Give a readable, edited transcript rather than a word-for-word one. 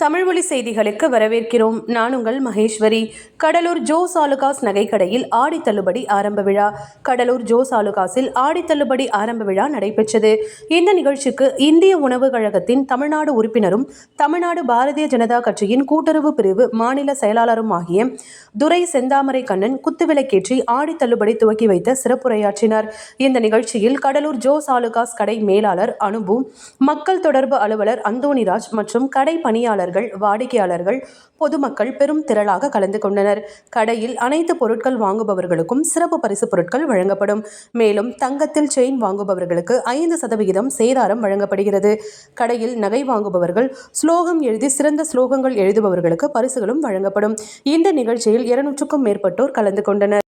தமிழ்மொழி செய்திகளுக்கு வரவேற்கிறோம். நான் உங்கள் மகேஸ்வரி. கடலூர் ஜோஸ் ஆலுகாஸ் நகைக்கடையில் ஆடி தள்ளுபடி ஆரம்ப விழா. கடலூர் ஜோஸ் ஆலுகாஸில் ஆடி தள்ளுபடி ஆரம்ப விழா நடைபெற்றது. இந்த நிகழ்ச்சிக்கு இந்திய உணவு கழகத்தின் தமிழ்நாடு உறுப்பினரும் தமிழ்நாடு பாரதிய ஜனதா கட்சியின் கூட்டுறவு பிரிவு மாநில செயலாளரும் ஆகிய துரை செந்தாமரை கண்ணன் குத்துவிளக்கேற்றி ஆடி தள்ளுபடி துவக்கி வைத்த சிறப்புரையாற்றினார். இந்த நிகழ்ச்சியில் கடலூர் ஜோஸ் ஆலுகாஸ் கடை மேலாளர் அனுபு, மக்கள் தொடர்பு அலுவலர் அந்தோணிராஜ் மற்றும் கடை பணியாளர்கள், வாடிக்கையாளர்கள், பொதுமக்கள் பெரும் திரளாக கலந்து கொண்டனர். கடையில் அனைத்து பொருட்கள் வாங்குபவர்களுக்கும் சிறப்பு பரிசு பொருட்கள் வழங்கப்படும். மேலும் தங்கத்தில் செயின் வாங்குபவர்களுக்கு 5% சேதாரம் வழங்கப்படுகிறது. கடையில் நகை வாங்குபவர்கள் ஸ்லோகம் எழுதி சிறந்த ஸ்லோகங்கள் எழுதுபவர்களுக்கு பரிசுகளும் வழங்கப்படும். இந்த நிகழ்ச்சியில் 200க்கும் மேற்பட்டோர் கலந்து கொண்டனர்.